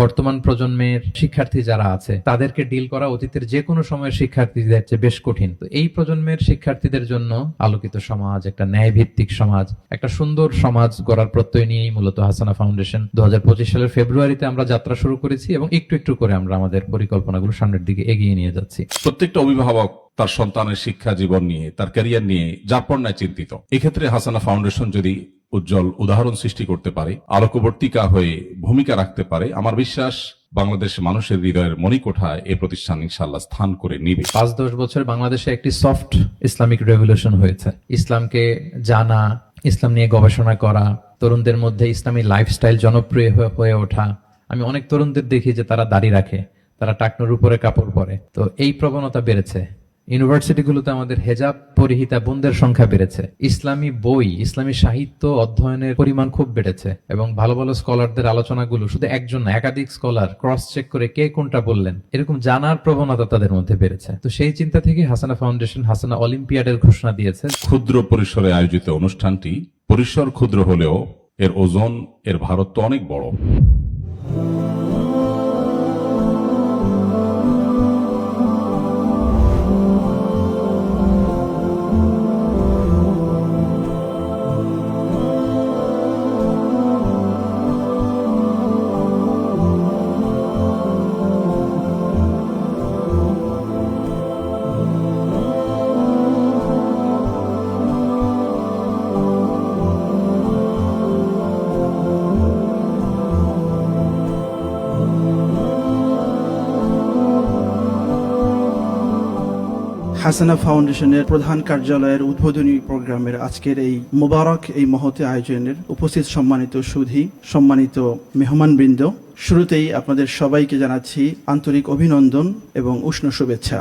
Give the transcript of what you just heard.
বর্তমান প্রজন্মের শিক্ষার্থী যারা আছে তাদেরকে ডিল করা অতীতের যে কোনো সময়ের শিক্ষার্থীদের চেয়ে বেশ কঠিন। তো এই প্রজন্মের শিক্ষার্থীদের জন্য আলোকিত সমাজ, একটা ন্যায় ভিত্তিক সমাজ, একটা সুন্দর সমাজ গড়ার প্রত্যয় নিয়েই মূলত হাসানা ফাউন্ডেশন 2025 সালের ফেব্রুয়ারিতে আমরা যাত্রা শুরু করেছি এবং একটু একটু করে আমরা আমাদের পরিকল্পনাগুলো সামনের দিকে এগিয়ে নিয়ে যাচ্ছি। প্রত্যেকটা অভিভাবক তার সন্তানের শিক্ষা জীবন নিয়ে, তার ক্যারিয়ার নিয়ে যারপরনায় চিন্তিত। এক্ষেত্রে হাসানা ফাউন্ডেশন যদি উজ্জ্বল উদাহরণ সৃষ্টি করতে পারে, আলোকবর্তিকা হয়ে ভূমিকা রাখতে পারে, আমার বিশ্বাস বাংলাদেশ মানুষের হৃদয়ের মণিকোঠায় এই প্রতিষ্ঠান ইনশাআল্লাহ স্থান করে নিবে। 5-10 বছর বাংলাদেশে একটি সফট ইসলামিক রেভলিউশন হয়েছে। ইসলামকে জানা, ইসলাম নিয়ে গবেষণা করা, তরুণদের মধ্যে ইসলামী লাইফস্টাইল জনপ্রিয় হয়ে ওঠা। আমি অনেক তরুণদের দেখি যে তারা দাড়ি রাখে, তারা টাকনুর উপরে কাপড় পরে। তো এই প্রবণতা বেড়েছে। ইউনিভার্সিটিগুলোতে আমাদের হেজাব পরিহিতা বোনদের সংখ্যা বেড়েছে। ইসলামী বই, ইসলামী সাহিত্য অধ্যয়নের পরিমাণ খুব বেড়েছে এবং ভালো ভালো স্কলারদের আলোচনাগুলো শুধু একজন না, একাধিক স্কলার ক্রস চেক করে কে কোনটা বললেন, এরকম জানার প্রবণতা তাদের মধ্যে বেড়েছে। তো সেই চিন্তা থেকে হাসানা ফাউন্ডেশন হাসানা অলিম্পিয়াডের ঘোষণা দিয়েছে। ক্ষুদ্র পরিসরে আয়োজিত অনুষ্ঠানটি পরিসর ক্ষুদ্র হলেও এর ওজন, এর ভারত্ব অনেক বড়। হাসানা ফাউন্ডেশনের প্রধান কার্যালয়ের উদ্বোধনী প্রোগ্রামের আজকের এই মোবারক এই মহতে আয়োজনের উপস্থিত সম্মানিত সুধী, সম্মানিত মেহমানবৃন্দ, শুরুতেই আপনাদের সবাইকে জানাচ্ছি আন্তরিক অভিনন্দন এবং উষ্ণ শুভেচ্ছা।